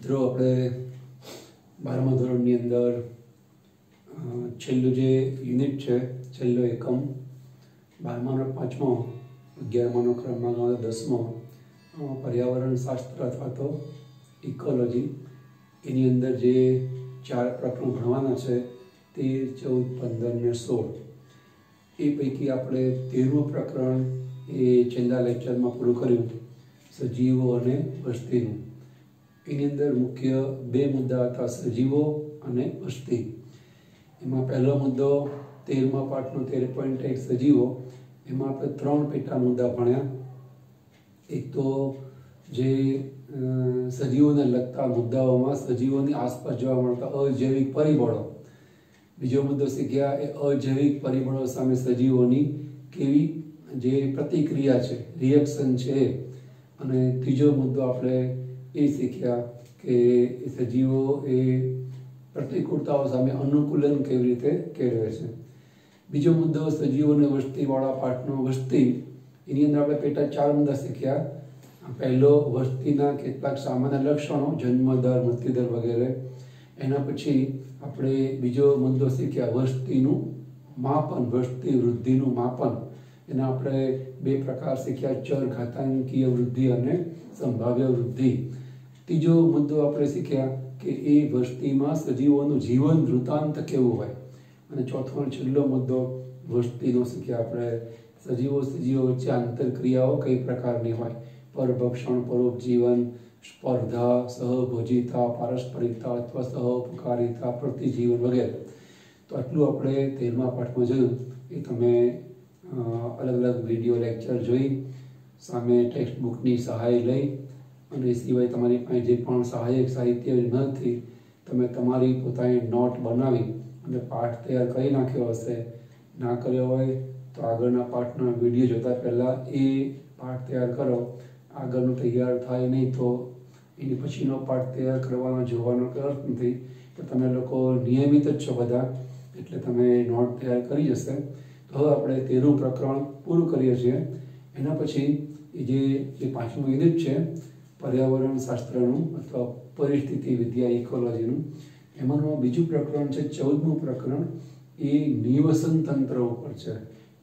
મિત્રો આપણે 12મા ધોરણની અંદર છેલ્લું જે યુનિટ છે, છેલ્લો એકમ 12માનો 5મો, 11માનો ક્રમાંક 10મો પર્યાવરણ શાસ્ત્ર અથવા તો ઇકોલોજી, એની અંદર જે 4 પ્રકરણ ભણવાના છે 13, 14, 15 ને 16. એ પૈકી આપણે 13મું પ્રકરણ એ છેલ્લા લેક્ચરમાં પૂરું કર્યું, સજીવો અને વસ્તીનું. એની અંદર મુખ્ય 2 મુદ્દા હતા, સજીવો અને વસ્તી. એમાં પહેલો મુદ્દો 13મા પાઠનો 13.1 સજીવો. એમાં આપણે 3 પેટા મુદ્દા ભણ્યા. એક તો જે સજીવોને લગતા મુદ્દાઓમાં સજીવોની આસપાસ જોવા મળતા અજૈવિક પરિબળો. બીજો મુદ્દો શીખ્યા એ અજૈવિક પરિબળો સામે સજીવોની કેવી જે પ્રતિક્રિયા છે, રિએક્શન છે. અને ત્રીજો મુદ્દો આપણે એ શીખ્યા કે સજીવો એ પ્રતિકૂળતાઓ સામે અનુકૂલન કેવી રીતે કેળવે છે. બીજો મુદ્દો સજીવોને વસ્તીવાળા પાઠનો વસ્તી. એની અંદર આપણે પેટા 4 મુદ્દા શીખ્યા. પહેલો, વસ્તીના કેટલાક સામાન્ય લક્ષણો, જન્મ દર, મૃત્યુ દર વગેરે. એના પછી આપણે બીજો મુદ્દો શીખ્યા વસ્તીનું માપન, વસ્તી વૃદ્ધિનું માપન. એના આપણે 2 પ્રકાર શીખ્યા, ચર ઘાતાંકીય વૃદ્ધિ અને સંભાવ્ય વૃદ્ધિ. ત્રીજો મુદ્દો આપણે શીખ્યા કે એ વસ્તીમાં સજીવોનું જીવન વૃત્તાંત કેવું હોય. અને ચોથો અને છેલ્લો મુદ્દો વસ્તીનો શીખ્યા આપણે, સજીવો વચ્ચે આંતરક્રિયાઓ કઈ પ્રકારની હોય, પરભક્ષણ, પરોપજીવન, સ્પર્ધા, સહભોજિતા, પારસ્પરિકતા અથવા સહઉપકારિતા, પ્રતિજીવન વગેરે. તો આટલું આપણે 13મા પાઠમાં જોયું. એ તમે અલગ અલગ વિડીયો લેક્ચર જોઈ, સામે ટેક્સ્ટ બુકની સહાય લઈ, અને એ સિવાય તમારી પાસે જે પણ સહાયક સાહિત્ય નથી, તમે તમારી પોતાની નોટ બનાવી અને પાઠ તૈયાર કરી નાખ્યો હશે. ના કર્યો હોય તો આગળના પાઠના વિડીયો જોતા પહેલાં એ પાઠ તૈયાર કરો. આગળનું તૈયાર થાય નહીં તો એની પછીનો પાઠ તૈયાર કરવાનો જોવાનો અર્થ નથી. તો તમે લોકો નિયમિત જ છો બધા, એટલે તમે નોટ તૈયાર કરી જશે. તો હવે આપણે 13મું પ્રકરણ પૂરું કરીએ છીએ. એના પછી જે 5મું યુનિટ છે પર્યાવરણ શાસ્ત્રનું અથવા પરિસ્થિતિ વિદ્યા, ઇકોલોજીનું, એમાંનું બીજું પ્રકરણ છે 14મું પ્રકરણ. એ નિવસન તંત્ર ઉપર છે.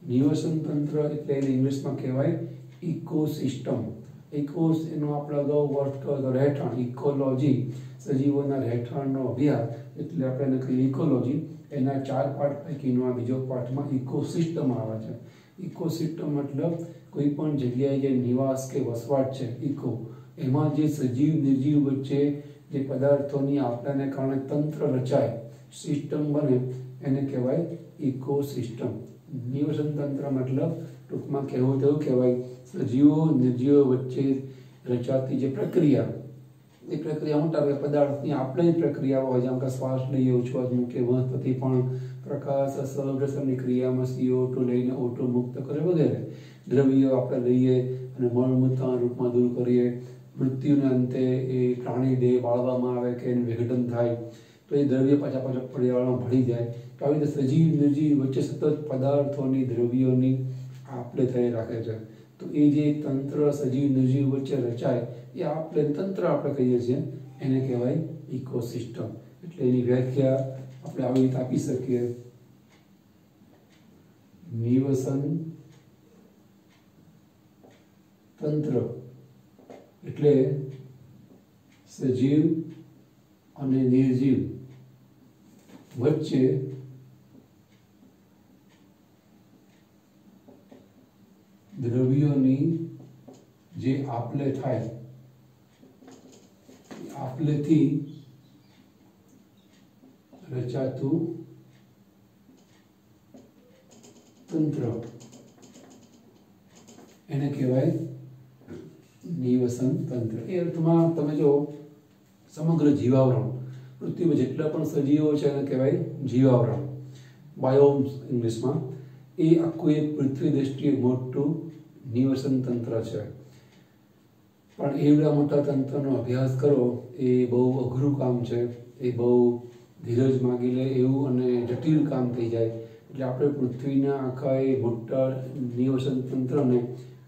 નિવસન તંત્ર એટલે એને ઇંગ્લિશમાં કહેવાય ઇકોસિસ્ટમ. ઇકોસ એનો આપણે અગાઉ વર્ડ કર્યો તો રહેઠાણ, ઇકોલોજી સજીવોના રહેઠાણનો અભ્યાસ, એટલે આપણે એને કહીએ ઇકોલોજી. એના 4 પાઠ પૈકીનો આ બીજો પાઠમાં ઇકોસિસ્ટમ આવે છે. ઇકોસિસ્ટમ મતલબ કોઈ પણ જગ્યાએ જે નિવાસ કે વસવાટ છે, ઇકો, એમાં જે સજીવ નિર્જીવ વચ્ચે જે પદાર્થોની આપણાને કારણે તંત્ર રચાય, સિસ્ટમ બને, એને કહેવાય ઇકોસિસ્ટમ. નિવસન તંત્ર મતલબ ટૂંકમાં કહેવું તેવું કહેવાય, સજીવો નિર્જીવો વચ્ચે રચાતી જે પ્રક્રિયા, એ પ્રક્રિયા મોટા ભાગે પદાર્થની આપણે પ્રક્રિયાઓ હોય, જેમ કે શ્વાસ લઈએ, ઉચ્છવાસ મૂકે, વનસ્પતિ પણ પ્રકાશ સહપ્રસરણની ક્રિયામાં CO2 લઈને O2 મુક્ત કરે વગેરે. દ્રવ્યો આપણે લઈએ અને મળમૂત્રના રૂપમાં દૂર કરીએ. મૃત્યુને અંતે એ પ્રાણી દેહ બાળવામાં આવે કે એનું વિઘટન થાય તો એ દ્રવ્ય પાછા પર્યાવરણમાં ભળી જાય. તો આવી રીતે સજીવ નિર્જીવ વચ્ચે સતત પદાર્થોની, દ્રવ્યોની આપલે થઈ રાખે છે. તો એ જે તંત્ર સજીવ નિર્જીવ વચ્ચે રચાય, એ આપલે તંત્ર આપણે કહીએ છીએ, એને કહેવાય ઇકોસિસ્ટમ. એટલે એની વ્યાખ્યા આપણે આવી રીતે આપી શકીએ. નિવસન તંત્ર એટલે સજીવ અને નિર્જીવ વચ્ચે દ્રવ્યોની જે આપલે થાય, આપલેથી રચાતું તંત્ર, એને કહેવાય નિવસન તંત્ર. એ અર્થમાં તમે જો સમગ્ર જીવાવરણ, પૃથ્વીમાં જેટલા પણ સજીવો છે એને કહેવાય જીવાવરણ, બાયોમ્સ ઇંગ્લિશમાં. એ આખું એક પૃથ્વી દ્રષ્ટિએ મોટું નિવસન તંત્ર છે. પણ એવડા મોટા તંત્રનો અભ્યાસ કરો એ બહુ અઘરું કામ છે. એ બહુ ધીરજ માગી લે એવું અને જટિલ કામ થઈ જાય. એટલે આપણે પૃથ્વીના આખા એ મોટા નિવસન તંત્રને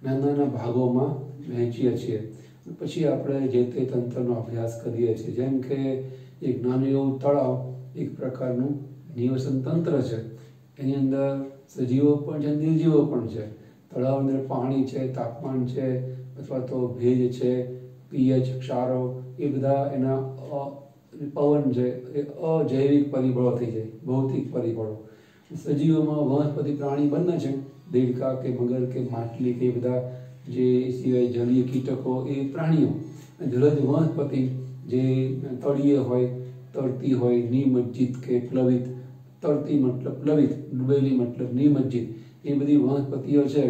નાના નાના ભાગોમાં વહેંચીએ છીએ. પછી આપણે જે તે તંત્રનો અભ્યાસ કરીએ છીએ. જેમ કે એક નાનું એવું તળાવ એક પ્રકારનું નિવસન તંત્ર છે. એની અંદર સજીવો પણ છે, નિર્જીવો પણ છે. તળાવ અંદર પાણી છે, તાપમાન છે, અથવા તો ભેજ છે, પીએચ, ક્ષારો, એ બધા એના પવન છે, એ અજૈવિક પરિબળો થઈ જાય, ભૌતિક પરિબળો. સજીવોમાં વનસ્પતિ પ્રાણી બંને છે, દેડકા કે મગર કે માટલી કે બધા, જે સિવાય જલીય કીટકો એ પ્રાણીઓ. જલજ વનસ્પતિ જે તળિયે હોય, તરતી હોય, નિમજ્જિત કે પ્લવિત, તરતી મતલબ પ્લવિત, ડૂબેલી મતલબ નિમજ્જિત, એ બધી વનસ્પતિઓ છે.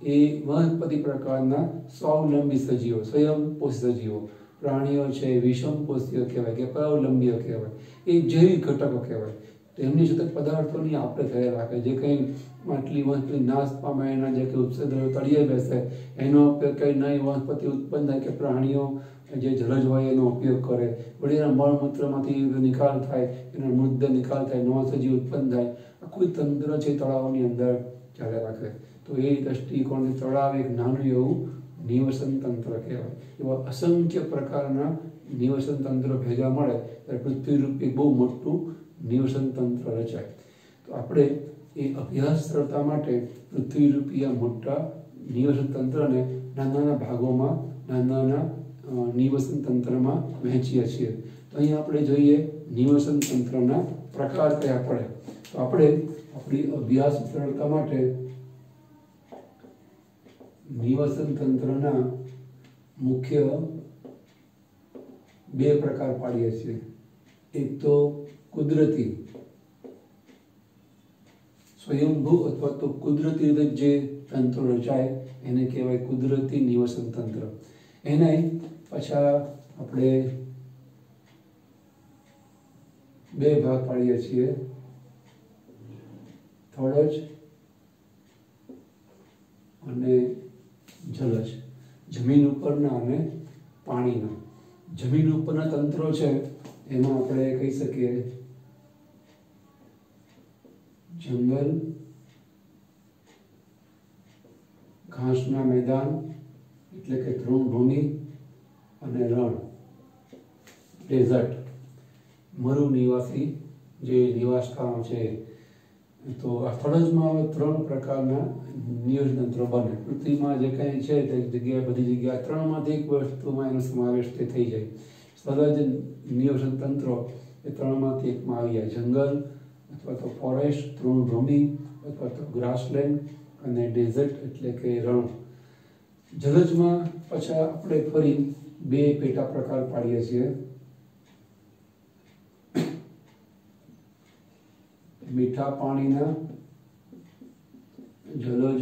એ વનસ્પતિ પ્રકારના સ્વાવલંબી સજીવો, સ્વયંપોષી સજીવો. પ્રાણીઓ છે વિષમપોષીઓ કહેવાય કે પરાવલંબીઓ કહેવાય, એ જૈવિક ઘટકો કહેવાય. તેમની સાથે પદાર્થોની આપણે થયા રાખે. જે કંઈ માટલી વનસ્પતિ નાશ પામે, એના જે કંઈ ઉપસેદ્રવ્યો તળિયે બેસે, એનો ઉપયોગ કંઈ નવી વનસ્પતિ ઉત્પન્ન થાય કે પ્રાણીઓ જે જલજ હોય એનો ઉપયોગ કરે. વળી એના મળમૂત્રમાંથી નિકાલ થાય, એનો મૃતદેહ નિકાલ થાય, નવા સજીવ ઉત્પન્ન થાય. આખું તંત્ર છે તળાવની અંદર ચાલ્યા રાખે. તો એ દ્રષ્ટિકોણથી તળાવ એક નાનું એવું નિવસન તંત્ર કહેવાય. એવા અસંખ્ય પ્રકારના નિવસન તંત્રો ભેગા મળે ત્યારે પૃથ્વીરૂપી બહુ મોટું નિવસન તંત્ર રચાય. તો આપણે એ અભ્યાસ સરળતા માટે પૃથ્વીરૂપી આ મોટા નિવસન તંત્રને નાના ભાગોમાં, નાના નિવસન તંત્રમાં વહેંચીએ છીએ. તો અહીં આપણે જોઈએ નિવસન તંત્રના પ્રકાર કયા પડે. તો આપણે આપણી અભ્યાસ સરળતા માટે નિવસન તંત્રના મુખ્ય બે પ્રકાર પાડીએ છીએ. એક તો કુદરતી, સ્વયંભૂ અથવા તો કુદરતી રીતે જે તંત્રો રચાય એને કહેવાય કુદરતી નિવસન તંત્ર. એને પાછા આપણે બે ભાગ પાડીએ છીએ, થળજ અને જલજ. જમીન ઉપરના અને પાણીના. જમીન ઉપરના તંત્રો છે એમાં આપણે કહી શકીએ જંગલ, ઘાસના મેદાન એટલે કે તૃણભૂમિ, અને રણ, ડેઝર્ટ, મરુ નિવાસી જે નિવાસસ્થાનો છે. તો આ થળજમાં હવે 3 પ્રકારના નિવસન તંત્રો બને. પૃથ્વીમાં જે કંઈ છે તે જગ્યાએ, બધી જગ્યાએ 3માંથી એક વસ્તુમાં એનો સમાવેશ થઈ જાય. સહજ નિવસન તંત્રો એ 3માંથી એકમાં આવી જાય. જંગલ અથવા તો ફોરેસ્ટ, તૃણભૂમિ અથવા તો ગ્રાસલેન્ડ, અને ડેઝર્ટ એટલે કે રણ. જલજમાં પાછા આપણે ફરી બે પેટા પ્રકાર પાડીએ છીએ. મીઠા પાણીના જલજ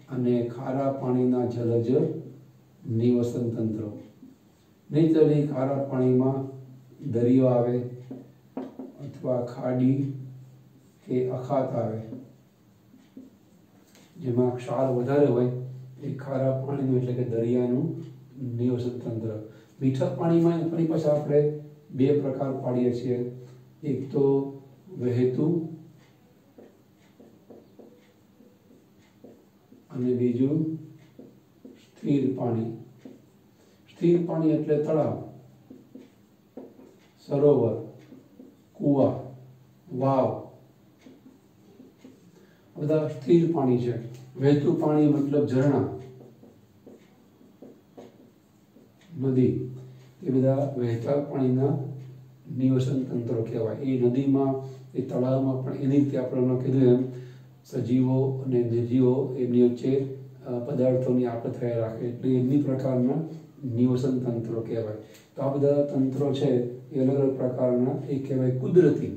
અને ખારા પાણીના જલજ નિવસન તંત્રો. નેચરલી ખારા પાણીમાં દરિયો આવે અથવા ખાડી કે અખાત આવે, જેમાં ક્ષાર વધારે હોય એ ખારા પાણીનું એટલે કે દરિયાનું નિવસન તંત્ર. મીઠા પાણીમાં ફરી પાછા આપણે બે પ્રકાર પાડીએ છીએ. એક તો વહેતું અને બીજું સ્થિર પાણી. સ્થિર પાણી એટલે તળાવ, સરોવર, કુવા, વાવ, બધા સ્થિર પાણી છે. વહેતું પાણી મતલબ ઝરણા, નદી, એ બધા વહેતા પાણીના નિવસન તંત્રો કહેવાય. એ નદીમાં, એ તળાવમાં પણ એની રીતે આપણે કીધું એમ સજીવો અને નિર્જીવો એમની વચ્ચે પદાર્થોની આપ થયા રાખે, એટલે એમની પ્રકારના નિવસન તંત્રો કહેવાય. તો આ બધા તંત્રો છે એ અલગ અલગ પ્રકારના. એ કહેવાય કુદરતી,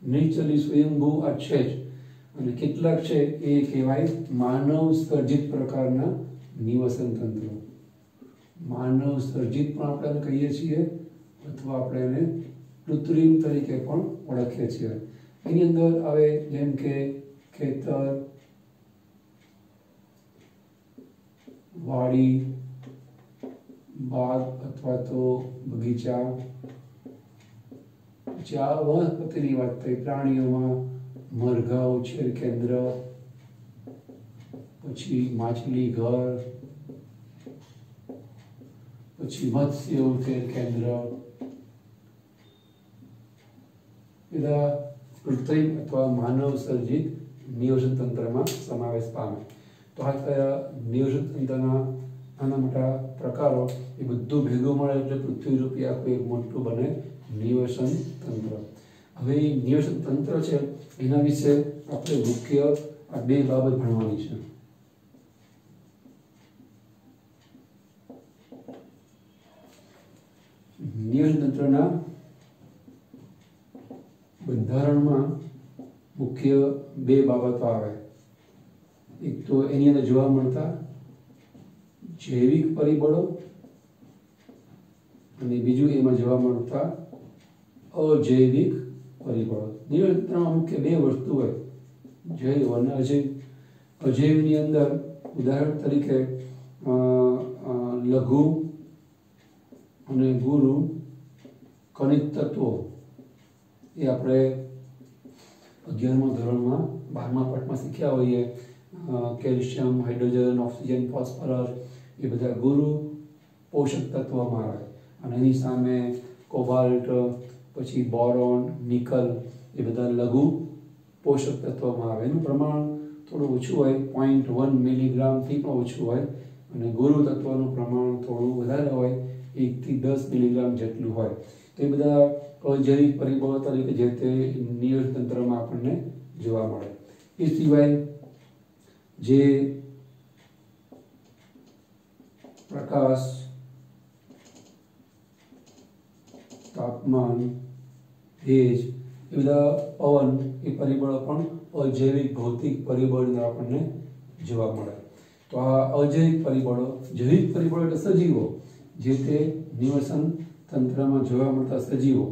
નેચરલી સ્વયંભૂ આ છે જ. અને કેટલાક છે એ કહેવાય માનવ સર્જિત પ્રકારના નિવસન તંત્રો. માનવ સર્જિત પણ આપણે એને કહીએ છીએ, અથવા આપણે એને કૃત્રિમ તરીકે પણ ઓળખીએ છીએ. એની અંદર આવે જેમ કે ખેતર, વાડી, બાગ અથવા તો બગીચા. પછી આ વનસ્પતિની વાત થઈ. પ્રાણીઓમાં મરઘા ઉછેર કેન્દ્ર, પછી માછલી ઘર, પછી મત્સ્ય ઉછેર કેન્દ્ર, બધા કૃત્રિમ અથવા માનવ સર્જિત નિયોજન તંત્રમાં સમાવેશ પામે. તો આ થયા નિયોજન તંત્રના નાના મોટા પ્રકારો. એ બધું ભેગું મળે એટલે પૃથ્વી રૂપી આખું એક મોટું બને નિયોજન તંત્ર. હવે એ નિયોજન તંત્ર છે એના વિશે આપણે મુખ્ય આ બે બાબત ભણવાની છે. નિયોજન તંત્રના બંધારણમાં મુખ્ય બે બાબતો આવે. એક તો એની અંદર જોવા મળતા જૈવિક પરિબળો અને બીજું એમાં જોવા મળતા અજૈવિક પરિબળો. નિયોજન તંત્રમાં મુખ્ય બે વસ્તુ હોય, જૈવ અને અજૈવ. અજૈવની અંદર ઉદાહરણ તરીકે લઘુ અને ગુરુ ખનિજ તત્વો એ આપણે 11મા ધોરણમાં 12મા પાઠમાં શીખ્યા હોઈએ. કેલ્શિયમ, હાઇડ્રોજન, ઓક્સિજન, ફોસ્ફરસ એ બધા ગુરુ પોષક તત્વોમાં આવે. અને એની સામે કોબાલ્ટ, પછી બોરોન, નિકલ એ બધા લઘુ પોષક તત્વોમાં આવે. એનું પ્રમાણ થોડું ઓછું હોય, 0.1 મિલીગ્રામથી પણ ઓછું હોય. અને ગુરુ તત્વનું પ્રમાણ થોડું વધારે હોય, 1 થી 10 મિલીગ્રામ જેટલું હોય. તો એ બધા અજૈવિક પરિબળો તરીકે જે તે નિયોજન તંત્રમાં આપણને જોવા મળે. એ સિવાય જે પ્રકાશ, તાપમાન, ભેજ એ બધા પવન એ પરિબળો પણ અજૈવિક ભૌતિક પરિબળો આપણને જોવા મળે. તો આ અજૈવિક પરિબળો, જૈવિક પરિબળો એટલે સજીવો, જે તે નિયોજન તંત્રમાં જોવા મળતા સજીવો.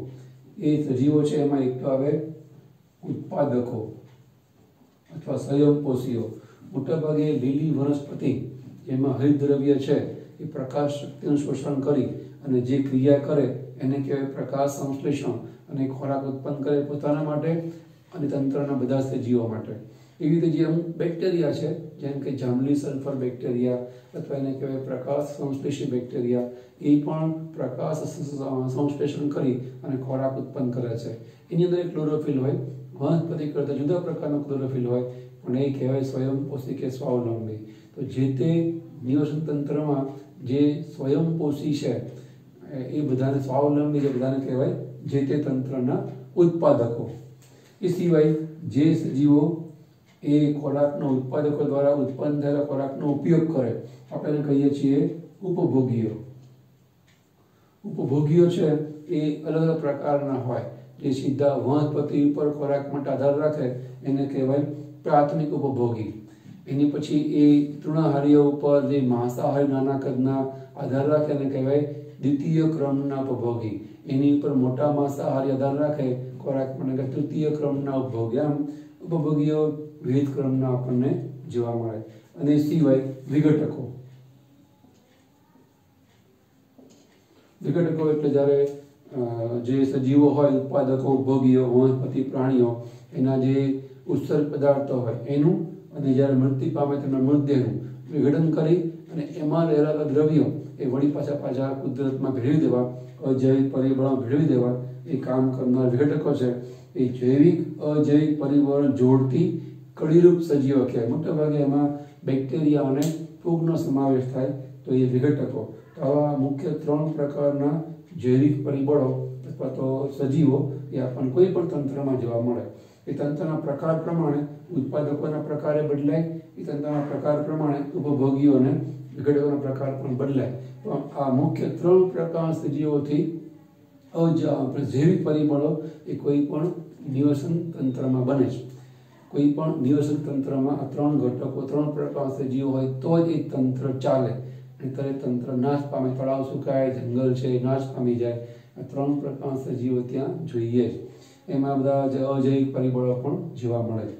એ સજીવો છે એમાં એક તો આવે ઉત્પાદકો અથવા સ્વયંપોષીઓ. મોટાભાગે લીલી વનસ્પતિ જેમાં હરિતદ્રવ્ય છે એ પ્રકાશ શક્તિનું શોષણ કરી અને જે ક્રિયા કરે એને કહેવાય પ્રકાશ સંશ્લેષણ, અને ખોરાક ઉત્પન્ન કરે પોતાના માટે અને તંત્રના બધા સજીવો માટે. એવી રીતે જે અમુક બેક્ટેરિયા છે, જેમ કે જાંબલી સલ્ફર બેક્ટેરિયા અથવા એને કહેવાય પ્રકાશ સંશ્લેષી બેક્ટેરિયા, એ પણ પ્રકાશ સંશ્લેષણ કરી અને ખોરાક ઉત્પન્ન કરે છે. એની અંદર એક ક્લોરોફિલ હોય, વનસ્પતિ કરતાં જુદા પ્રકારનો ક્લોરોફિલ હોય, પણ એ કહેવાય સ્વયંપોષી કે સ્વાવલંબી. તો જે તે નિયોજન તંત્રમાં જે સ્વયંપોષી છે એ બધાને સ્વાવલંબી, જે બધાને કહેવાય જે તે તંત્રના ઉત્પાદકો. એ સિવાય જે સજીવો એ ખોરાકનો ઉત્પાદકો દ્વારા ઉત્પન્ન થયેલા ખોરાકનો ઉપયોગ કરે, આપણે કહીએ છીએ ઉપભોગીઓ. ઉપભોગીઓ છે એ અલગ અલગ પ્રકારના હોય. જે સીધા વનસ્પતિ ઉપર ખોરાક માટે આધાર રાખે એને કહેવાય પ્રાથમિક ઉપભોગી. એની પછી એ તૃણાહારીઓ ઉપર જે માંસાહારી નાના કદના આધાર રાખે એને કહેવાય દ્વિતીય ક્રમના ઉપભોગી. એની ઉપર મોટા માંસાહારી આધાર રાખે ખોરાક માટે તૃતીય ક્રમના ઉપભોગી. આમ ઉપભોગીઓ વિવિધ ક્રમના આપણને જોવા મળે. અને સિવાય વિઘટકો. વિઘટકો એટલે જ્યારે જે સજીવો હોય, ઉત્પાદકો, ઉપભોગીઓ, વનસ્પતિ પ્રાણીઓ, એના જે ઉત્સર્ગ પદાર્થો હોય એનું અને જ્યારે મૃત્યુ પામે તેમના મૃતદેહનું વિઘટન કરી અને એમાં રહેલા દ્રવ્યો એ વળી પાછા કુદરતમાં ભેળવી દેવા, અજૈવિક પરિબળોમાં ભેળવી દેવા એ કામ કરનાર વિઘટકો છે. એ જૈવિક અજૈવિક પરિબળ જોડતી કડીરૂપ સજીવો કહેવાય. મોટાભાગે એમાં બેક્ટેરિયા અને ફૂગનો સમાવેશ થાય, તો એ વિઘટકો. તો આવા મુખ્ય 3 પ્રકારના જૈવિક પરિબળો અથવા તો સજીવો એ આપણને કોઈ પણ તંત્રમાં જોવા મળે. એ તંત્રના પ્રકાર પ્રમાણે ઉત્પાદકોના પ્રકારે બદલાય, એ તંત્રના પ્રકાર પ્રમાણે ઉપભોગીઓ અને વિઘટકોના પ્રકાર પણ બદલાય. તો આ મુખ્ય 3 પ્રકારના સજીવોથી જૈવિક પરિબળો એ કોઈ પણ નિયોજન તંત્રમાં બને છે. કોઈ પણ નિયોજન તંત્રમાં આ 3 ઘટકો, 3 પ્રકારના સજીવો હોય તો જ એ તંત્ર ચાલે. નહીંતર તંત્ર નાશ પામે. તળાવ સુકાય, જંગલ છે નાશ પામી જાય. આ 3 પ્રકારના સજીવો ત્યાં જોઈએ જ. એમાં બધા અજૈવિક પરિબળો પણ જોવા મળે.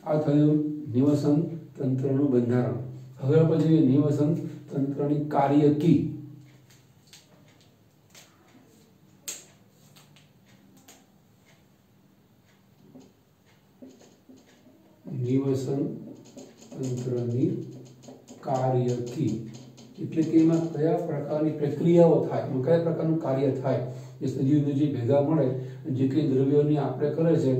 આ થયું નિયોજન તંત્રનું બંધારણ. હવે આપણે જોઈએ નિયોજન તંત્રની કાર્યકી. નિયોજન તંત્રની કાર્યકી એટલે કે એમાં કયા પ્રકારની પ્રક્રિયાઓ થાય, એમાં કયા પ્રકારનું કાર્ય થાય, જે સજીવ નિર્જીવ ભેગા મળે જે કંઈ દ્રવ્યોની આપણે કરે છે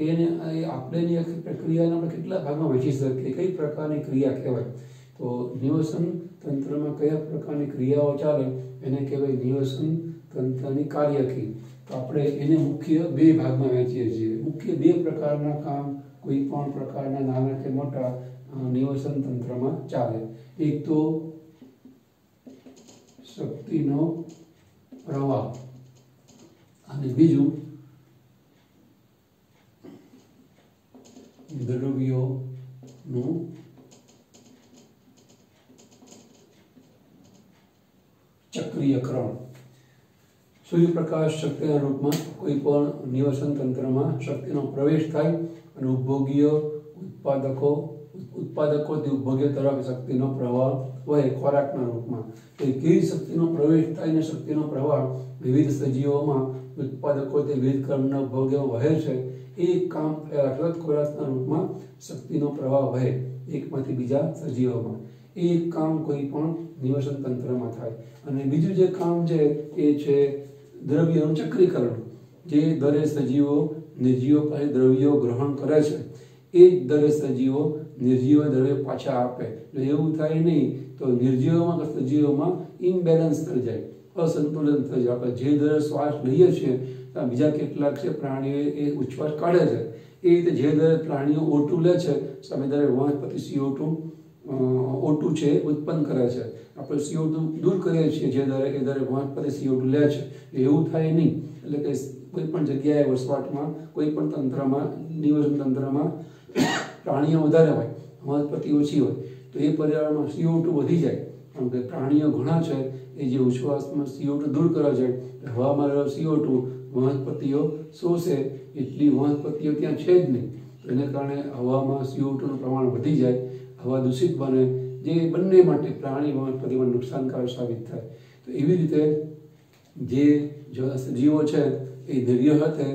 એને આપણેની આખી પ્રક્રિયાને આપણે કેટલા ભાગમાં વહેંચી શકીએ, કઈ પ્રકારની ક્રિયા કહેવાય. તો નિવસન તંત્રમાં કયા પ્રકારની ક્રિયાઓ ચાલે એને કહેવાય નિવસન તંત્રની કાર્યકી. તો આપણે એને મુખ્ય બે ભાગમાં વહેંચીએ છીએ. મુખ્ય બે પ્રકારના કામ કોઈ પણ પ્રકારના નાના કે મોટા નિવસન તંત્રમાં ચાલે. એક તો શક્તિનો પ્રવાહ અને બીજું દ્રવ્યોનું ચક્રીયકરણ. સૂર્યપ્રકાશ શક્તિના રૂપમાં કોઈ પણ નિવસન તંત્રમાં શક્તિનો પ્રવેશ થાય અને ઉપભોગીઓ ઉત્પાદકોથી ઉપભોગ્ય તરફ શક્તિનો પ્રવાહ વહે ખોરાકના રૂપમાં. તો કેવી શક્તિનો પ્રવેશ થાય અને શક્તિનો પ્રવાહ વિવિધ સજીવોમાં ઉત્પાદકોથી વિવિધ કર્મના ઉપભોગ્યો વહે છે. એ કામ અલગ ખોરાકના રૂપમાં શક્તિનો પ્રવાહ વહે એકમાંથી બીજા સજીવોમાં. એ કામ કોઈ પણ નિવસન તંત્રમાં થાય. અને બીજું જે કામ છે એ છે દ્રવ્યોનું ચક્રીકરણ. જે દરેક સજીવો નિર્જીવો પાસે દ્રવ્યો ગ્રહણ કરે છે એ જ દરેક સજીવો નિર્જીવ દ્રવ્યો પાછા આપે. જો એવું થાય નહીં તો નિર્જીવોમાં કે સજીવોમાં ઇમ્બેલેન્સ થઈ જાય, અસંતુલન થઈ જાય. આપણે જે દરે શ્વાસ લઈએ છીએ બીજા કેટલાક છે પ્રાણીઓ એ ઉચ્છ્વાસ કાઢે છે, એ રીતે જે દરે પ્રાણીઓ O2 લે છે સામે દરે વનસ્પતિ CO2 છે ઉત્પન્ન કરે છે. આપણે CO2 દૂર કરીએ છીએ જે દરે એ દરે વનસ્પતિ CO2 લે છે. એવું થાય નહીં. એટલે કે કોઈ પણ જગ્યાએ વસવાટમાં કોઈ પણ તંત્રમાં નિવસન તંત્રમાં પ્રાણીઓ વધારે હોય, વનસ્પતિ ઓછી હોય તો એ પર્યાવરણમાં CO2 વધી જાય. કારણ કે પ્રાણીઓ ઘણા છે એ જે ઉચ્છ્વાસમાં CO2 દૂર કરે છે, હવામાં રહેલો CO2 વનસ્પતિઓ શોષે એટલી વનસ્પતિઓ ત્યાં છે જ નહીં. એને કારણે હવામાં CO2નું પ્રમાણ વધી જાય, હવા દૂષિત બને, જે બંને માટે પ્રાણી વનસ્પતિમાં નુકસાનકારક સાબિત થાય. તો એવી રીતે જે સજીવો છે એ દ્રવ્યો સાથે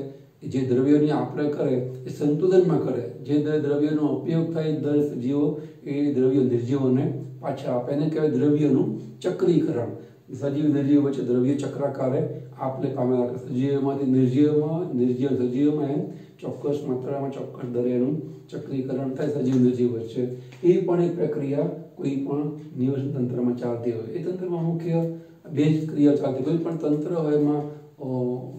જે દ્રવ્યોની આપણે કરે એ સંતુલનમાં કરે. જે દ્રવ્યોનો ઉપયોગ થાય દરેક સજીવો એ દ્રવ્યો નિર્જીવોને પાછા આપે. એને કહેવાય દ્રવ્યોનું ચક્રીકરણ. સજીવ નિર્જીવ વચ્ચે દ્રવ્ય ચક્રાકારે આપલે પામેલા. સજીવોમાંથી નિર્જીવ સજીવોમાં એમ ચોક્કસ માત્રામાં ચોક્કસ દરેનું ચક્રીકરણ થાય સજીવ નિર્જીવ વચ્ચે. એ પણ એક પ્રક્રિયા કોઈ પણ નિવસન તંત્રમાં ચાલતી હોય. એ તંત્રમાં મુખ્ય બે જ ક્રિયા ચાલતી. કોઈ પણ તંત્ર હોય એમાં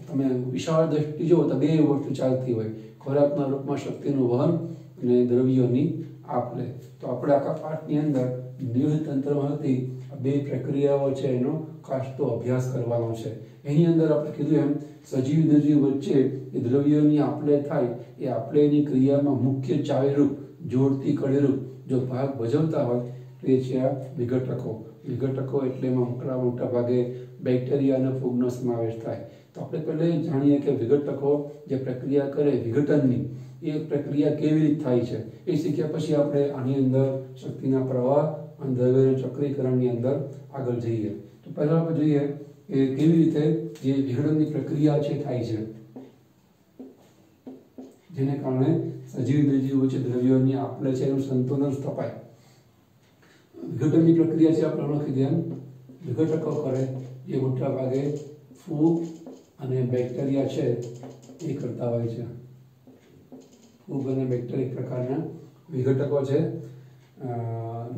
તમે વિશાળ દ્રષ્ટિ જુઓ તો બે વસ્તુ ચાલતી હોય, ખોરાકના રૂપમાં શક્તિનું વહન અને દ્રવ્યોની આપલે. તો આપણે આખા પાઠની અંદર નિવસન તંત્રમાં હતી બે પ્રક્રિયાઓ છે એનો ખાસ તો અભ્યાસ કરવાનો છે. એની અંદર આપણે કીધું એમ સજીવ નિર્જીવ વચ્ચે એ દ્રવ્યોની આપલે થાય. એ આપલેની ક્રિયામાં મુખ્ય ચાવીરૂપ જોડતી કડીરૂપ જો ભાગ ભજવતા હોય તો એ છે આ વિઘટકો. વિઘટકો એટલે એમાં મોટા ભાગે બેક્ટેરિયા અને ફૂગનો સમાવેશ થાય. તો આપણે પહેલાં જાણીએ કે વિઘટકો જે પ્રક્રિયા કરે વિઘટનની એ પ્રક્રિયા કેવી રીતે થાય છે એ શીખ્યા પછી આપણે આની અંદર શક્તિના પ્રવાહ અને દ્રવ્યોના ચક્રીકરણની અંદર આગળ જઈએ. તો પહેલાં આપણે જોઈએ કે કેવી રીતે જે વિઘટનની પ્રક્રિયા છે થાય છે, જેને કારણે સજીવ નિર્જીવ વચ્ચે દ્રવ્યોની આપલે છે એનું સંતુલન સ્થપાય. વિઘટનની પ્રક્રિયા છે આપણે ઓળખી દે એમ વિઘટકો કરે જે મોટા ભાગે ફૂગ અને બેક્ટેરિયા છે એ કરતા હોય છે. ફૂગ અને બેક્ટેરિયા પ્રકારના વિઘટકો છે.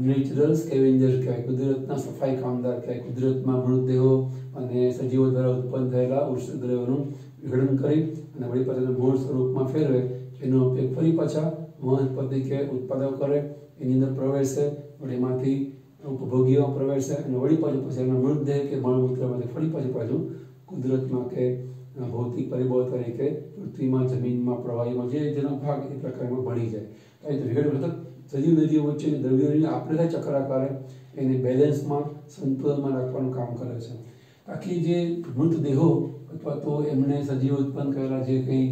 નેચરલ સ્કેવેન્જર્સ કહેવાય, કુદરતના સફાઈ કામદાર કહેવાય. કુદરતમાં મૃતદેહો અને સજીવો દ્વારા ઉત્પન્ન થયેલા ઉષ્ણ દ્રવ્યોનું વિઘટન કરી અને વળી પાછા મૂળ સ્વરૂપમાં ફેરવે, જેનો ઉપયોગ ફરી પાછા વનસ્પતિ કે ઉત્પાદકો કરે, એની અંદર પ્રવેશે, વળી એમાંથી ઉપભોગીઓમાં પ્રવેશે અને વળી પાછું પછી એના મૃતદેહ કે મળમૂત્રમાંથી ફરી પાછું કુદરતમાં કે ભૌતિક પરિબળો તરીકે પૃથ્વીમાં, જમીનમાં, પ્રવાહીમાં જેનો ભાગ એ પ્રકારમાં ભળી જાય. તો એ વિઘટન સજીવ નિર્જીવ વચ્ચેની દ્રવ્યોની આપણે ચક્રાકારે એને બેલેન્સમાં સંતુલનમાં રાખવાનું કામ કરે છે. બાકી જે મૃતદેહો અથવા તો એમને સજીવ ઉત્પન્ન કરેલા જે કંઈ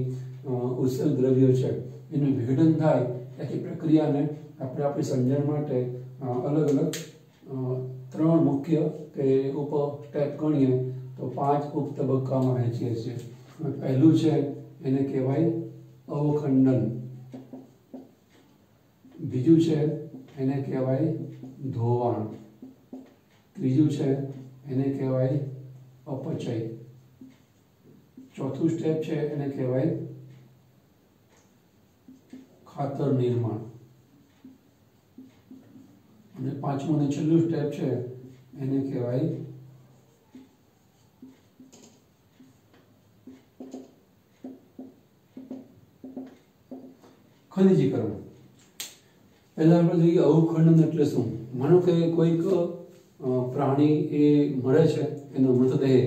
ઉત્સર્ગ દ્રવ્યો છે એનું વિઘટન થાય. આખી પ્રક્રિયાને આપણે આપણી સમજણ માટે અલગ અલગ ત્રણ મુખ્ય કે ઉપ સ્ટેપ ગણીએ તો 5 ઉપ તબક્કામાં વહેંચીએ છીએ. પહેલું છે એને કહેવાય અવખંડન, બીજું છે એને કહેવાય ધોવાણ, ત્રીજું છે એને કહેવાય અપચય, ચોથું સ્ટેપ છે એને કહેવાય ખાતર નિર્માણ, અને પાંચમું અને છેલ્લું સ્ટેપ છે એને કહેવાય ખનિજીકરણ. પહેલા આપણે જોઈએ અવખંડન એટલે શું. માનો કે કોઈક પ્રાણી એ મળે છે, એનો મૃતદેહ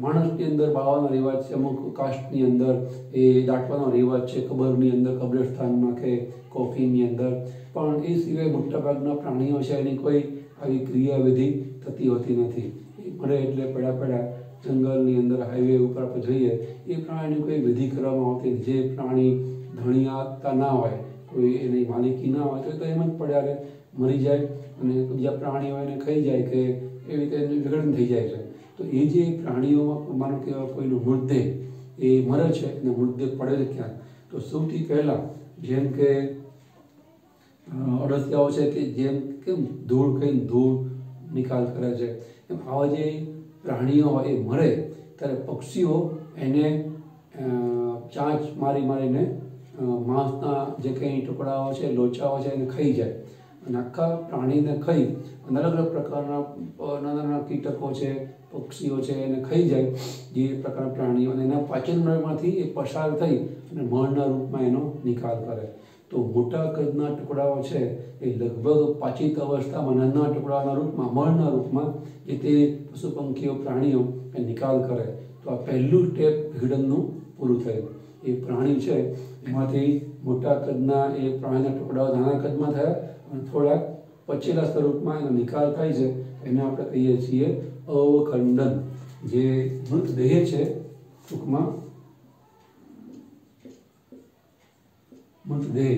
માણસની અંદર બાવાનો રિવાજ છે, અમુક કાસ્ટની અંદર એ દાટવાનો રિવાજ છે, કબરની અંદર, કબ્રસ્તાનમાં કે કોફીની અંદર, પણ એ સિવાય મોટાભાગના પ્રાણીઓ છે એની કોઈ આવી ક્રિયાવિધિ થતી હોતી નથી. એ મળે એટલે પડ્યા જંગલની અંદર, હાઈવે ઉપર આપણે જોઈએ એ પ્રાણીની કોઈ વિધિ કરવામાં આવતી નથી. જે પ્રાણી ધણિયાતા ના હોય, કોઈ એની માલિકી ના હોય તો એમ જ પડ્યા રહે, મરી જાય અને બીજા પ્રાણીઓ એને ખાઈ જાય કે એવી રીતે એનું વિઘટન થઈ જાય છે. તો એ જે પ્રાણીઓમાં માનો કે કોઈનો મૃતદેહ એ મરે છે અને મૃતદેહ પડે છે ક્યાંક, તો સૌથી પહેલાં જેમ કે અળસિયાઓ છે કે જેમ કેમ ધૂળ ખાઈને ધૂળ નિકાલ કરે છે, એમ આવા જે પ્રાણીઓ એ મરે ત્યારે પક્ષીઓ એને ચાંચ મારીને માંસના જે કંઈ ટુકડાઓ છે, લોચાઓ છે એને ખાઈ જાય, અને આખા પ્રાણીને ખાઈ અને અલગ અલગ પ્રકારના નાના કીટકો છે, પક્ષીઓ છે એને ખાઈ જાય. જે પ્રકારના પ્રાણીઓ અને એના પાચન માર્ગમાંથી એ પસાર થઈ અને મળના રૂપમાં એનો નિકાલ કરે. તો મોટા કદના ટુકડાઓ છે એ લગભગ પાચિત અવસ્થામાં નાના ટુકડાના રૂપમાં, મળના રૂપમાં એ તે પશુ પંખીઓ પ્રાણીઓ એ નિકાલ કરે. તો આ પહેલું સ્ટેપ વિઘટનનું પૂરું થયું. એ પ્રાણી છે એમાંથી મોટા કદના એ પ્રાણીના ટુકડાઓ નાના કદમાં થયા અને થોડાક પચેલા સ્વરૂપમાં એનો નિકાલ થાય છે. એને આપણે કહીએ છીએ અવખંડન. જે મૃતદેહ છે ટૂંકમાં મૃતદેહ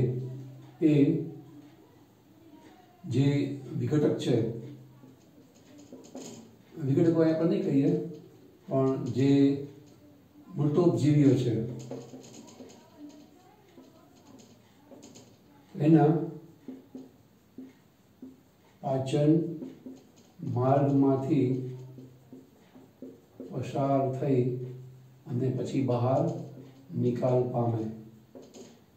એ જે વિઘટક છે, વિઘટકો આપણે નહીં કહીએ પણ જે મૃતોપજીવીઓ છે એના પાચન માર્ગમાંથી પસાર થઈ અને પછી બહાર નિકાલ પામે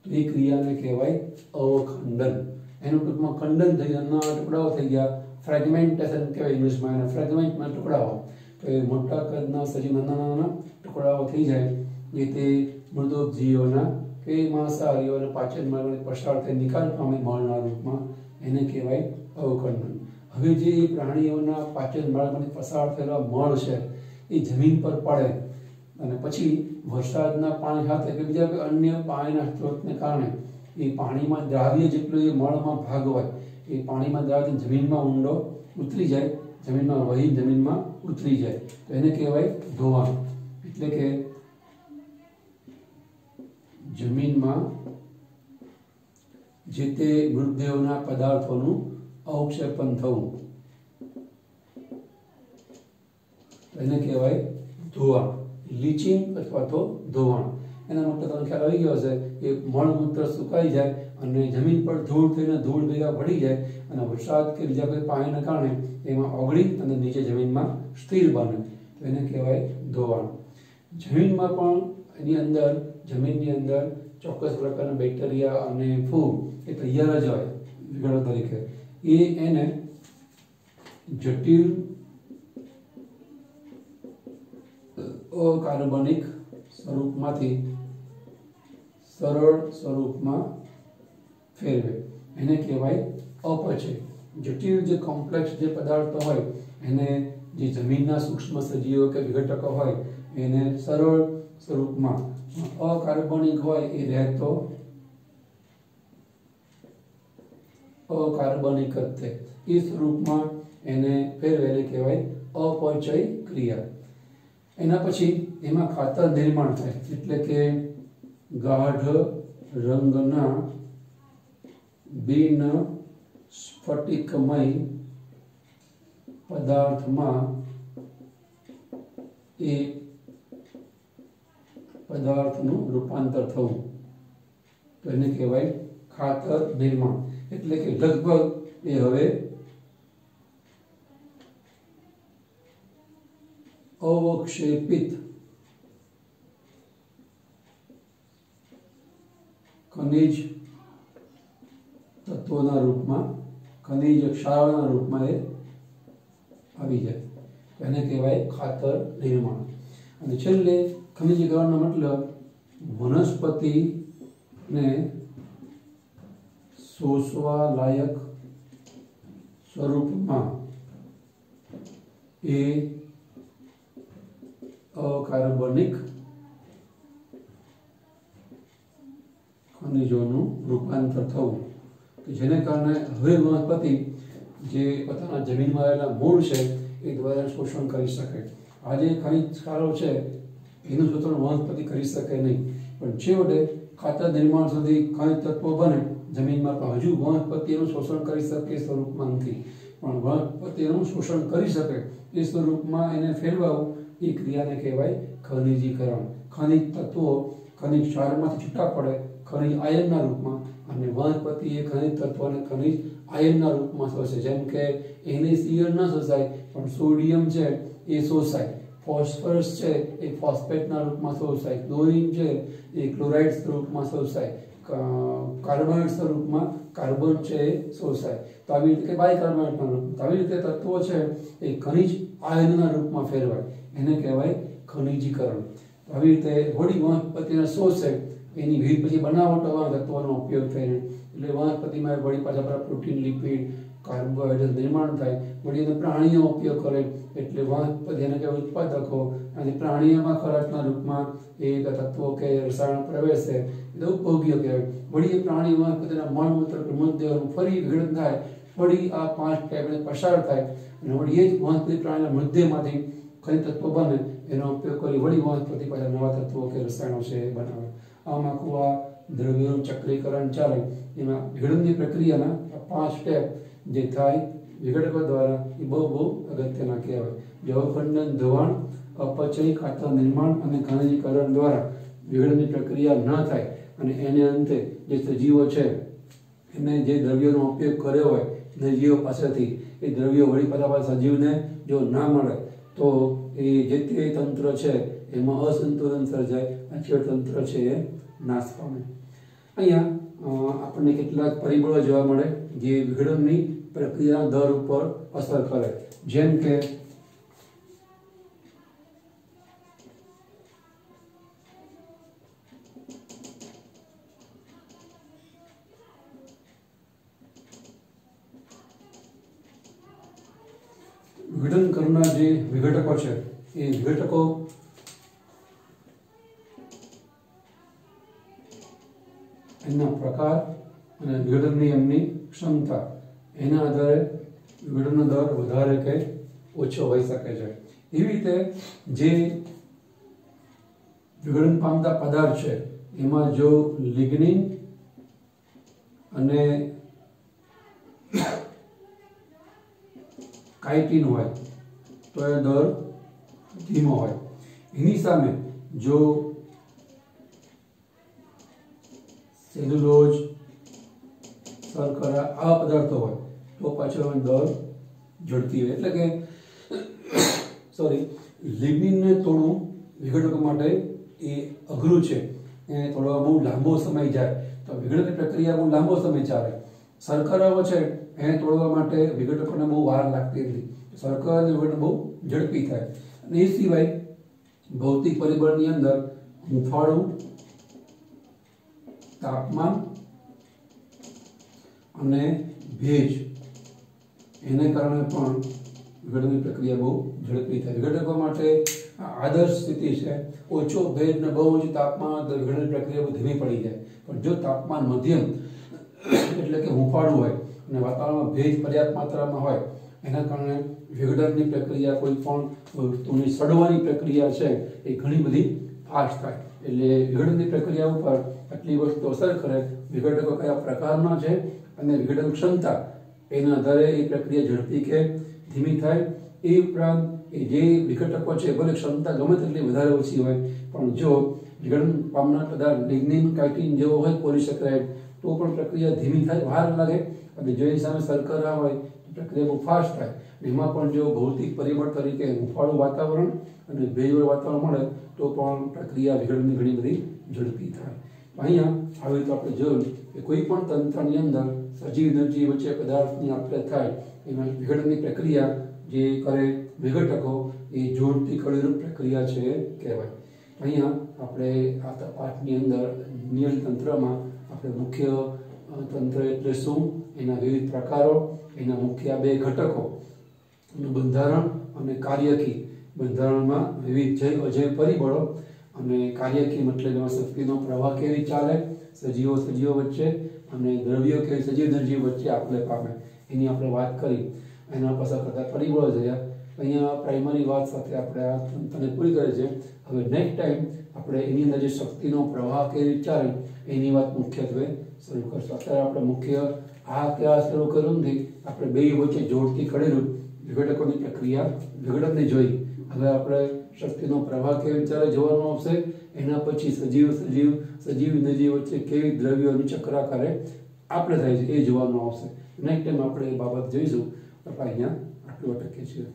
તો એ ક્રિયાને કહેવાય અવખંડન. એનું ટૂંકમાં ખંડન થઈ, નાના ટુકડાઓ થઈ ગયા, ફ્રેગમેન્ટેશન કહેવાય ઇંગ્લિશમાં એને, ફ્રેગમેન્ટના ટુકડાઓ. તો એ મોટા કદના સજીવ નાના ટુકડાઓ થઈ જાય જે તે મૃતોપજીવીઓના કે માંસાહારીઓના પાચન માર્ગમાંથી પસાર થઈ નિકાલ પામે મળના રૂપમાં, એને કહેવાય અવખંડન. હવે જે પ્રાણીઓના પાચન માર્ગમાંથી પસાર થયેલા મળ છે એ જમીન પર પડે અને પછી વરસાદના પાણી સાથે કે બીજા કોઈ અન્ય પાણીના સ્ત્રોતને કારણે એ પાણીમાં દ્રાવ્ય જેટલું એ મળમાં ભાગ હોય એ પાણીમાં દ્રાવ્ય જમીનમાં ઊંડો ઉતરી જાય, જમીનમાં વહી જમીનમાં ઉતરી જાય. તો એને કહેવાય ધોવાણ. એટલે કે જમીનમાં જે તે મૃતદેહોના પદાર્થોનું અવક્ષેપણ થવું, એને કહેવાય ધોવાણ, લીચિંગ અથવા તો ધોવાણ. એના માટે તમને ખ્યાલ આવી ગયો હશે કે મળમૂત્ર સુકાઈ જાય અને જમીન પર ધૂળ થઈને ધૂળ ભેગા પડી જાય અને વરસાદ કે બીજા કોઈ પાણીના કારણે એમાં ઓગળી અને નીચે જમીનમાં સ્થિર બને, તો એને કહેવાય ધોવાણ. જમીનમાં પણ એની અંદર, જમીનની અંદર ચોક્કસ પ્રકારના બેક્ટેરિયા અને ફૂગ એ તૈયાર જ હોય વિઘટક તરીકે. એને જટિલ અકાર્બનિક સ્વરૂપમાંથી સરળ સ્વરૂપમાં ફેરવે, એને કહેવાય અપચય. જટિલ જે કોમ્પ્લેક્સ જે પદાર્થો હોય એને, જે જમીનના સૂક્ષ્મ સજીવો કે વિઘટકો હોય એને સરળ સ્વરૂપમાં, અકાર્બનિક હોય એ રહેતો અકાર્બનિક એ સ્વરૂપમાં એને ફેરવે, એને કહેવાય અપચય ક્રિયા. એના પછી એમાં ખાતર નિર્માણ થાય, એટલે કે ગાઢ રંગના બિન સ્ફટિકમય પદાર્થમાં એ પદાર્થનું રૂપાંતર થવું, તો એને કહેવાય ખાતર નિર્માણ. એટલે કે લગભગ એ હવે અવક્ષેપિત ખનિજ તત્વોના રૂપમાં, ખનિજ ક્ષારના રૂપમાં એ આવી જાય તો એને કહેવાય ખાતર નિર્માણ. અને છેલ્લે ખનિજીકરણનો મતલબ વનસ્પતિને શોષવા લાયક સ્વરૂપમાં એ અકાર્બનિક ખનિજોનું રૂપાંતર થવું કે જેને કારણે હવે વનસ્પતિ જે પોતાના જમીનમાં આવેલા મૂળ છે એ દ્વારા શોષણ કરી શકે. આજે ખનિજ ક્ષારો છે એનું શોષણ વનસ્પતિ કરી શકે નહીં, પણ છેવટે ખાતર નિર્માણ સુધી ખનિજ તત્વો બને જમીનમાં, પણ હજુ વનસ્પતિ એનું શોષણ કરી શકે એ સ્વરૂપમાં નથી. પણ વનસ્પતિ એનું શોષણ કરી શકે એ સ્વરૂપમાં એને ફેરવાવું એ ક્રિયાને કહેવાય ખનિજીકરણ. ખનિજ તત્વો ખનિજ ક્ષારમાંથી છૂટા પડે ખનિજ આયનના રૂપમાં, અને વનસ્પતિ એ ખનિજ તત્વોને ખનિજ આયનના રૂપમાં શોષે. જેમ કે NaCl ન શોષાય પણ સોડિયમ છે એ શોષાય, ફોસ્ફરસ છે એ ફોસ્ફેટના રૂપમાં શોષાય, ક્લોરીન છે એ ક્લોરાઇડ સ્વરૂપમાં શોષાય, કાર્બોનેટ સ્વરૂપમાં કાર્બન છે એ શોષાય. તો આવી રીતે બાયકાર્બોનેટના રૂપમાં, તો આવી રીતે તત્વો છે એ ખનિજ આયનના રૂપમાં ફેરવાય, એને કહેવાય ખનિજીકરણ. તો આવી રીતે વળી વનસ્પતિને શોષે એની વિવિધ પછી બનાવટોમાં તત્વોનો ઉપયોગ થઈને, એટલે વનસ્પતિમાં વળી પાછા પ્રોટીન, લિપિડ, કાર્બોહાઈડ્રેટ નિર્માણ થાય. વળી એને પ્રાણીઓ ઉપયોગ કરે એટલે વનસ્પતિ એને કહેવાય ઉત્પાદકો, અને પ્રાણીઓમાં ખોરાકના રૂપમાં એ તત્વો કે રસાયણ પ્રવેશે એટલે ઉપભોગ્યો કહેવાય. વળી એ પ્રાણી વનસ્પતિના મળમૂત્ર મૃતદેહનું ફરી વિઘટન થાય, વળી આ 5 સ્ટેપને પસાર થાય, અને વળી એ જ વનસ્પતિ પ્રાણીના મૃતદેહમાંથી ખનિજ તત્વો બને એનો ઉપયોગ કરી વળી વનસ્પતિ પાછા નવા તત્વો કે રસાયણો છે એ બનાવે. આમ આખું આ દ્રવ્યોનું ચક્રીકરણ ચાલે. એમાં વિઘટનની પ્રક્રિયાના 5 સ્ટેપ જે થાય વિઘટકો દ્વારા એ બહુ અગત્યના કહેવાય. જૈવખંડન, ધોવાણ, અપચય, ખાતર નિર્માણ અને ખનિજીકરણ દ્વારા વિઘટનની પ્રક્રિયા ન થાય અને એને અંતે જે સજીવો છે એને જે દ્રવ્યોનો ઉપયોગ કર્યો હોય સજીવો પાસેથી એ દ્રવ્યો વળી પાછા સજીવને જો ના મળે તો એ જે તે તંત્ર છે એમાં અસંતુલન સર્જાય, અચળ તંત્ર છે એ નાશ પામે. અહીંયા આપણને કેટલાક પરિબળો જોવા મળે જે વિઘટનની પ્રક્રિયાના દર ઉપર અસર કરે. જેમ કે વિઘટન કરનાર જે વિઘટકો છે એ વિઘટકો એના પ્રકાર અને વિઘટનની એમની ક્ષમતા એના આધારે વિઘટનનો દર વધારે કે ઓછો હોઈ શકે છે. એવી રીતે જે વિઘટન પામતા પદાર્થ છે એમાં જો લિગ્નિન અને કાઇટિન હોય તો એ દર ધીમો હોય. એની સામે જો સેલ્યુલોઝ, શર્કરા આવા પદાર્થો હોય તો પાછળ દર ઝડપી હોય. એટલે કે લિગ્નિનને તોડવું વિઘટકો માટે એ અઘરું છે, એને તોડવા બહુ લાંબો સમય જાય, તો વિઘટનની પ્રક્રિયા બહુ લાંબો સમય ચાલે. શર્કરાઓ છે એને તોડવા માટે વિઘટકોને બહુ વાર લાગતી નથી, શર્કરાનું વિઘટન બહુ ઝડપી થાય. અને એ સિવાય ભૌતિક પરિબળની અંદર હૂંફાળું, તાપમાન અને ભેજ એને કારણે પણ વિઘટનની પ્રક્રિયા બહુ ઝડપી થાય. વિઘટકો માટે આદર્શ સ્થિતિ છે ઓછો ભેજ ને બહુ ઊંચું તાપમાન, તો વિઘટનની પ્રક્રિયા બહુ ધીમી પડી જાય. પણ જો તાપમાન મધ્યમ એટલે કે હૂંફાળું હોય અને વાતાવરણમાં ભેજ પર્યાપ્ત માત્રામાં હોય એના કારણે વિઘટનની પ્રક્રિયા કોઈ પણ વસ્તુની સડવાની પ્રક્રિયા છે એ ઘણી બધી ફાસ્ટ થાય. એટલે વિઘટનની પ્રક્રિયા ઉપર આટલી વસ્તુ અસર કરે વિઘટકો કયા પ્રકારના છે અને વિઘટન ક્ષમતા એના આધારે એ પ્રક્રિયા ઝડપી કે ધીમી થાય. એ ઉપરાંત એ જે વિઘટકો છે ભલે ક્ષમતા ગમે તેટલી વધારે ઓછી હોય પણ જો વિઘટન પામનાર પદાર્થ લિગ્નિન, કાઇટિન જેવો હોય પોલિસેકેરાઇડ તો પણ પ્રક્રિયા ધીમી થાય, વાર લાગે. અને જો એની સામે શર્કરા હોય તો પ્રક્રિયા બહુ ફાસ્ટ થાય. એમાં પણ જો ભૌતિક પરિબળ તરીકે હુંફાળું વાતાવરણ અને ભેજવાળું વાતાવરણ મળે તો પણ પ્રક્રિયા વિઘટનની ઘણી બધી ઝડપી થાય. અહીંયા આવી રીતે આપણે જોયું કે કોઈ પણ તંત્રની અંદર સજીવ નિર્જીવ વચ્ચે પદાર્થની આપ-લે થાય એમાં વિઘટનની પ્રક્રિયા જે કરે વિઘટકો એ જોડતી કડીરૂપ પ્રક્રિયા છે કહેવાય. અહીંયા આપણે આ પાઠની અંદર નિયલ તંત્રમાં આપણે મુખ્ય તંત્ર એટલે શું, એના વિવિધ પ્રકારો, એના મુખ્ય બે ઘટકો, બંધારણ અને કાર્યકી. બંધારણમાં વિવિધ જૈવ અજૈવ પરિબળો અને કાર્યકી મતલબ એમાં શક્તિનો પ્રવાહ કેવી ચાલે સજીવો વચ્ચે અને દ્રવ્યો કેવી સજીવ નિર્જીવ વચ્ચે આપ-લે પામે એની આપણે વાત કરી. એના પાછા કરતા પરિબળો જોયા. અહીંયા પ્રાઇમરી વાત સાથે આપણે આ તને પૂરી કરે છે. હવે નેક્સ્ટ ટાઈમ આપણે એની અંદર જે શક્તિનો પ્રવાહ કેવી ચાલે એની વાત મુખ્યત્વે શરૂ કરશું. અત્યારે આપણે મુખ્ય આ ક્યાં શરૂ કર્યું નથી, આપણે બે વચ્ચે જોડતી કડીરૂપ વિઘટકોની પ્રક્રિયા વિઘટનને જોઈ. હવે આપણે શક્તિનો પ્રવાહ કેવી ચાલે જોવાનું આવશે. એના પછી સજીવ નિર્જીવ વચ્ચે કેવી દ્રવ્યોની ચક્રાકારે આપણે થાય છે એ જોવાનું આવશે. નેક્સ્ટ ટાઈમ આપણે એ બાબત જોઈશું. આપણે અહીંયા આટલું અટકીએ છીએ.